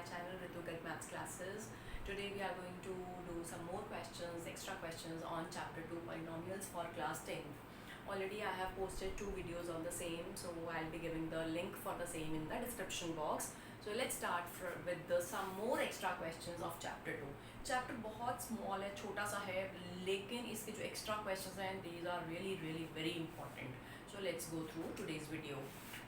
channel Ritu Get Maths Classes. Today we are going to do some more questions, extra questions on chapter 2 polynomials for class 10. Already I have posted 2 videos on the same, so I'll be giving the link for the same in the description box. So let's start with some more extra questions of chapter 2. Chapter बहुत small है, छोटा सा है, लेकिन इसके जो extra questions हैं, these are really very important. So let's go through today's video.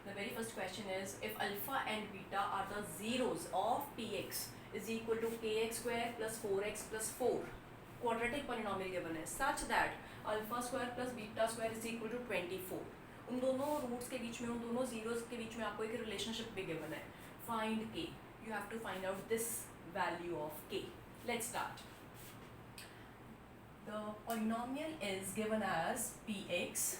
The very first question is, if alpha and beta are the zeros of px is equal to kx square plus 4x plus 4, quadratic polynomial given है, such that alpha square plus beta square is equal to 24. उन दोनों roots के बीच में, उन दोनों zeros के बीच में आपको एक रिलेशनशिप भी गिवन है. Find k. You have to find out this value of k. Let's start. The polynomial is given as px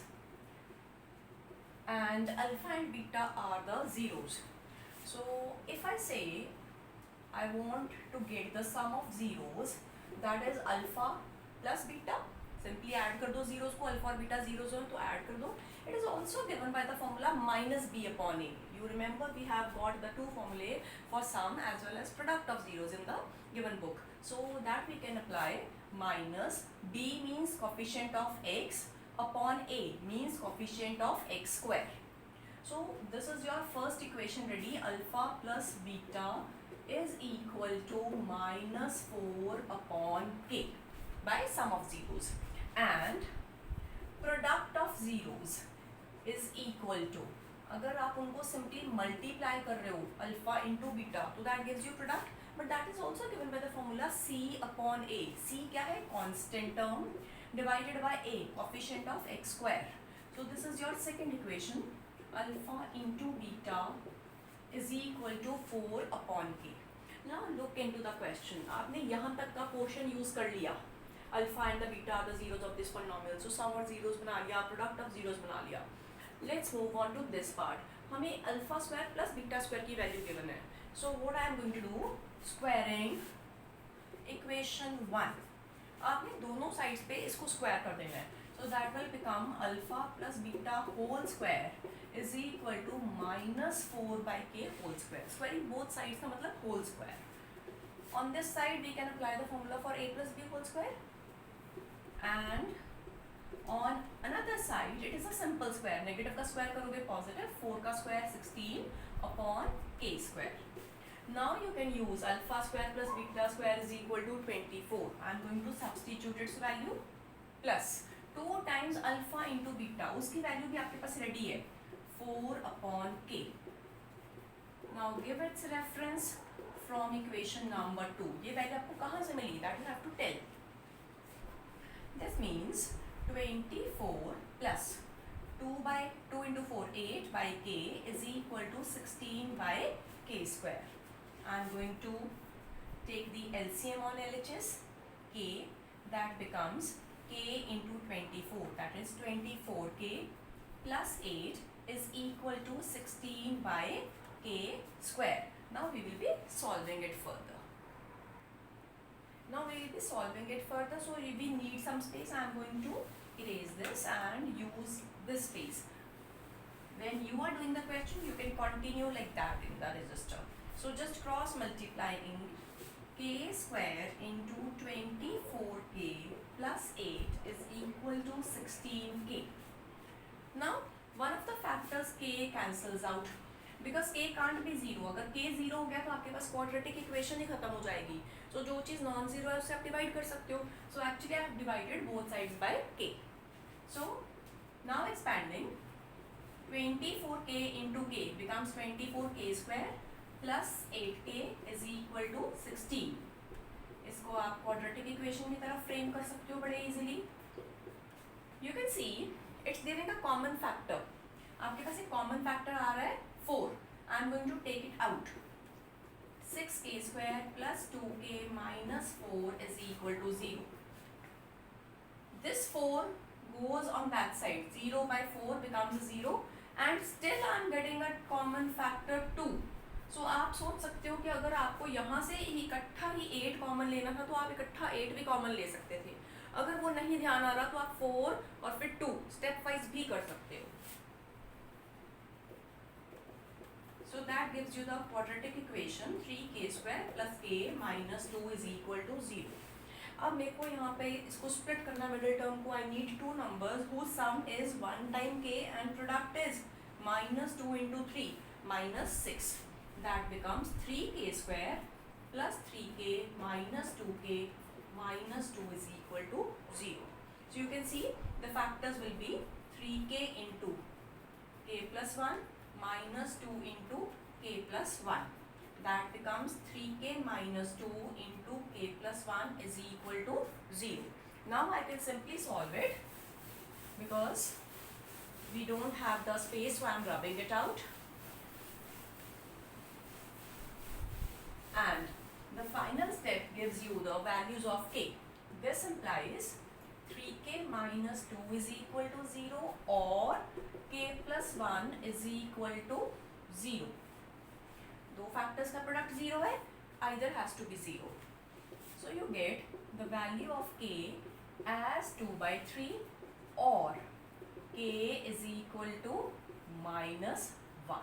and alpha and beta are the zeros. So if I say I want to get the sum of zeros, that is alpha plus beta, simply add कर दो zeros को, alpha और beta zeros हो तो add कर दो. It is also given by the formula minus b upon a. You remember we have got the two formulae for sum as well as product of zeros in the given book. So that we can apply. Minus b means coefficient of x upon a means coefficient of x square. So this is your first equation ready. Alpha plus beta is equal to minus 4 upon k by sum of zeros, and product of zeros is equal to, अगर आप उनको simply multiply कर रहे हो alpha into beta, तो that gives you product, but that is also given by the formula c upon a. c क्या है? Constant term divided by a, coefficient of x square. So this is your second equation. Alpha into beta is equal to 4 upon k. Now look into the question. आपने यहाँ तक का portion use कर लिया. Alpha and the beta are the zeros of this polynomial. So sum और zeros बना लिया, product of zeros बना लिया. Let's move on to this part. हमें alpha square plus beta square की value given है. So what I am going to do? Squaring equation 1. आपने दोनों sides पे इसको square कर देना है. So that will become alpha plus beta whole square is equal to minus 4 by k whole square. Squaring both sides का मतलब whole square. On this side we can apply the formula for a plus b whole square, and on another side it is a simple square. Negative का square करोगे positive, 4 का square 16 upon k square. Now you can use alpha square plus beta square is equal to 24. I am going to substitute its value plus 2 times alpha into beta, उसकी value भी आपके पास ready है, 4 upon k. Now give its reference from equation number 2. ये value आपको कहाँ से मिली? That you have to tell. This means 24 plus 2 into 4, 8 by k is equal to 16 by k square. I am going to take the LCM on LHS. K, that becomes k into 24, that is 24k plus 8 is equal to 16 by k square. Now we will be solving it further. So we need some space. I am going to erase this and use this space. When you are doing the question, you can continue like that in the register. So just cross multiplying k square into 24k plus 8 is equal to 16k. Now one of the factors k cancels out because k can't be 0. अगर k 0 हो गया तो आपके पास quadratic equation ही खत्म हो जाएगी. So जो चीज़ non zero है उससे आप डिवाइड कर सकते हो. So actually I have divided both sides by k. So now expanding, 24k into k becomes 24k square plus 8k is equal to 16. इसको आप quadratic equation की तरफ frame कर सकते हो बड़े easily. You can see it's giving a common factor. आपके पास एक common factor आ रहा है 4. I am going to take it out. 6k square plus 2k minus 4 is equal to 0. This 4 goes on that side. 0 by 4 becomes 0, and still I am getting a common factor 2. So आप सोच सकते हो कि अगर आपको यहाँ से इकट्ठा ही 8 कॉमन लेना था तो आप इकट्ठा 8 भी कॉमन ले सकते थे. अगर वो नहीं ध्यान आ रहा तो आप 4 और फिर 2 स्टेप वाइज भी कर सकते हो. So that gives you the quadratic equation 3k square plus k minus 2 is equal to 0. अब मेरे को यहाँ पे इसको स्प्लिट करना मिडिल टर्म को. I need two numbers whose sum is 1 time k and product is minus 2 into 3 minus 6. That becomes 3k square plus 3k minus 2k minus 2 is equal to 0. So you can see the factors will be 3k into k plus 1 minus 2 into k plus 1. That becomes 3k minus 2 into k plus 1 is equal to 0. Now I can simply solve it because we don't have the space, so I am rubbing it out. And the final step gives you the values of k. This implies 3k minus 2 is equal to 0 or k plus 1 is equal to 0. दो factors का product 0 है, either has to be 0. So you get the value of k as 2 by 3 or k is equal to minus 1.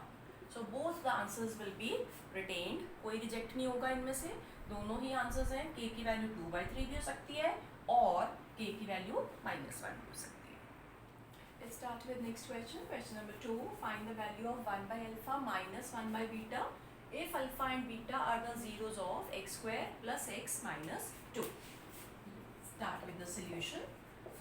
So both the answers will be retained. कोई reject नहीं होगा इनमें से. दोनों ही answers हैं. k की वैल्यू 2 by 3 भी हो सकती है और k की वैल्यू minus 1 भी हो सकती है. Let's start with next question. Question number 2. Find the value of 1 by alpha minus 1 by beta if alpha and beta are the zeros of x square plus x minus 2. Start with the solution.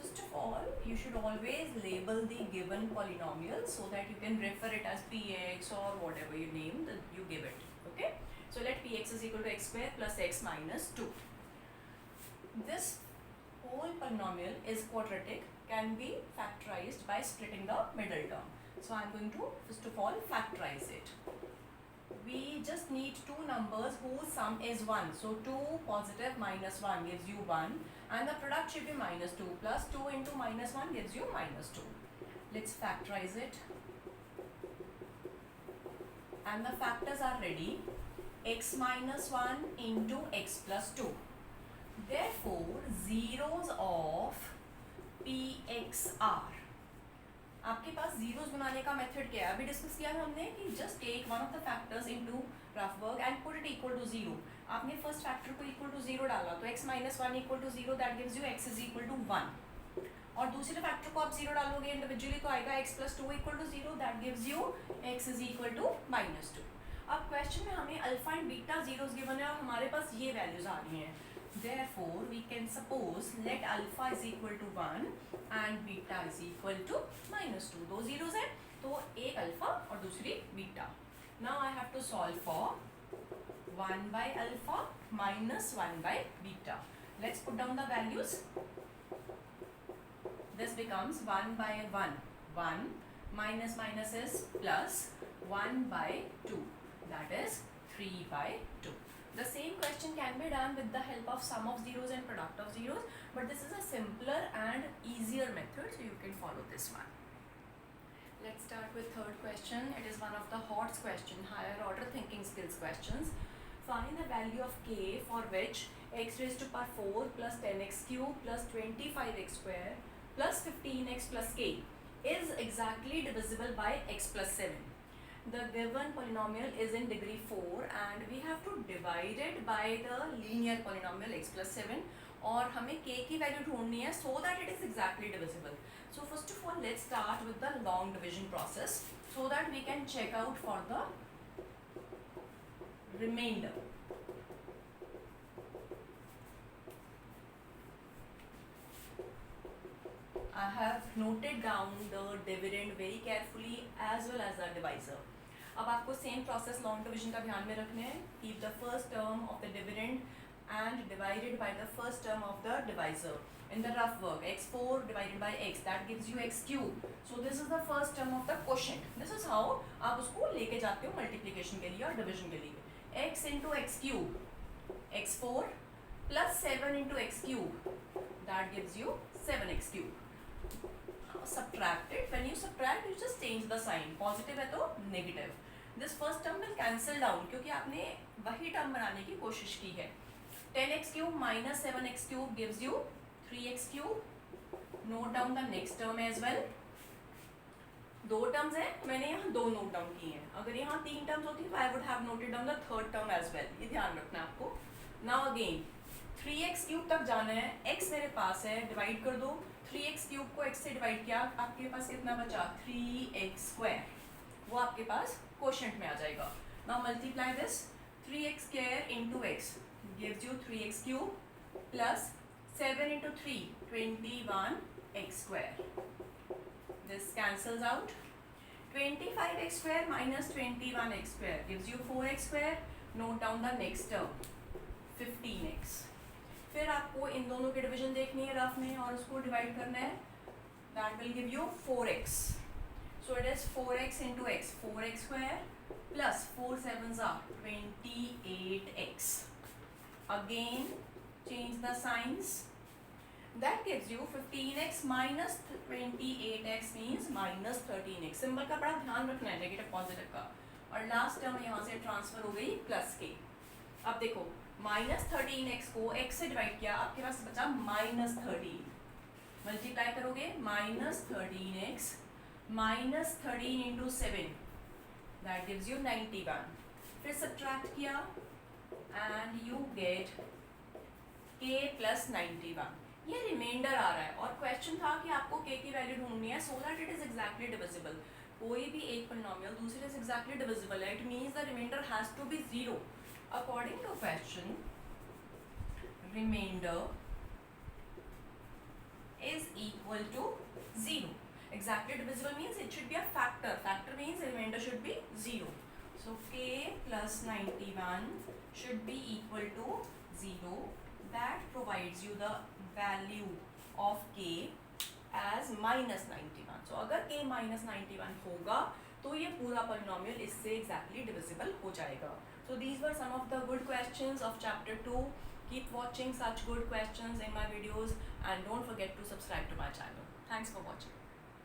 First of all, you should always label the given polynomial so that you can refer it as px or whatever you name that you give it. Okay. So let px is equal to x square plus x minus 2. This whole polynomial is quadratic, can be factorized by splitting the middle term. So I am going to first of all factorize it. We just need two numbers whose sum is 1. So 2 positive minus 1 gives you 1 and the product should be minus 2 plus 2 into minus 1 gives you minus 2. Let's factorize it. And the factors are ready. X minus 1 into x plus 2. Therefore, zeros of px are. आपके पास zeros बनाने का method क्या है? अभी discuss किया था हमने कि just take one of the factors into rough work and put it equal to 0. आपने फर्स्ट फैक्टर को इक्वल टू 0 डाला तो x minus 1 equal to 0 that gives you x is equal to 1. और दूसरे फैक्टर को आप 0 डालोगे इंडिविजुअली तो आएगा x plus 2 equal to 0 that gives you x is equal to minus 2. अब क्वेश्चन में हमें alpha and beta zeros given है और हमारे पास ये वैल्यूज आ रही हैं. Therefore, we can suppose let alpha is equal to 1 and beta is equal to minus 2. दो zeros हैं तो एक alpha और दूसरी beta. Now I have to solve for 1 by alpha minus 1 by beta. Let's put down the values. This becomes 1 by 1, 1 minus minus is plus 1 by 2. That is 3 by 2. The same question can be done with the help of sum of zeros and product of zeros, but this is a simpler and easier method, so you can follow this one. Let's start with third question. It is one of the HOTS question, higher order thinking skills questions. Find the value of k for which x raised to power 4 plus 10x cube plus 25x square plus 15x plus k is exactly divisible by x plus 7. The given polynomial is in degree 4 and we have to divide it by the linear polynomial x plus 7 और हमें k की value ढूंढनी है so that it is exactly divisible. So first of all let's start with the long division process so that we can check out for the remainder. I have noted down the dividend very carefully as well as the divisor. अब आपको same process long division का ध्यान में रखने हैं. Keep the first term of the dividend and divided by the first term of the divisor. In the rough work, x4 divided by x, that gives you x cube. So this is the first term of the quotient. This is how आप उसको लेके जाते हो multiplication के लिए और division के लिए. x into x cube, x4 plus 7 into x cube, that gives you 7x cube. Subtract it. When you subtract, you just change the sign. Positive है तो negative. This first term will cancel down क्योंकि आपने वही term बनाने की कोशिश की है. 10x cube minus 7x cube gives you 3x cube. Note down the next term as well. दो टर्म्स हैं, मैंने यहाँ दो नोट डाउन किए हैं. अगर यहाँ तीन टर्म्स होती तो I would have noted down the third term as well. ये ध्यान रखना है आपको. नाउ अगेन 3x क्यूब तक जाना है. x मेरे पास है, डिवाइड कर दो. 3x क्यूब को x से डिवाइड किया, आपके पास कितना बचा? 3x square. वो आपके पास क्वोशंट में आ जाएगा. Now multiply this. 3x square into x gives you 3x cube plus 7 into 3, 21x square. This cancels out. 25x square minus 21x square gives you 4x square. Note down the next term, 15x. फिर आपको इन दोनों के division देखनी है rough में और उसको divide करना है. That will give you 4x. So it is 4x into x, 4x square plus 4 sevens are 28x. Again change the signs. That gives you 15x minus 28x means minus 13x. Symbol का बड़ा ध्यान रखना है negative positive का. और last term यहाँ से transfer हो गई प्लस के. अब देखो माइनस 13x को x से डिवाइड किया, आपके पास बचा माइनस 13. मल्टीप्लाई करोगे minus 13x minus 13 into 7 that gives you 91. फिर सब्ट्रैक्ट किया and you get k plus 91. ये रिमाइंडर आ रहा है और क्वेश्चन था कि आपको k की वैल्यू ढूंढनी है so that it is exactly divisible. कोई भी एक पॉलिनोमियल दूसरे से एग्जैक्टली डिविजिबल है, it means the remainder has to be 0. According to question remainder is equal to 0. Exactly divisible means it should be a factor. Factor means remainder should be 0. So k plus 91 should be equal to 0. That provides you the value of k as minus 91. So अगर k minus 91 होगा तो ये पूरा polynomial इससे exactly divisible हो जाएगा. So these were some of the good questions of chapter 2. Keep watching such good questions in my videos and don't forget to subscribe to my channel. Thanks for watching.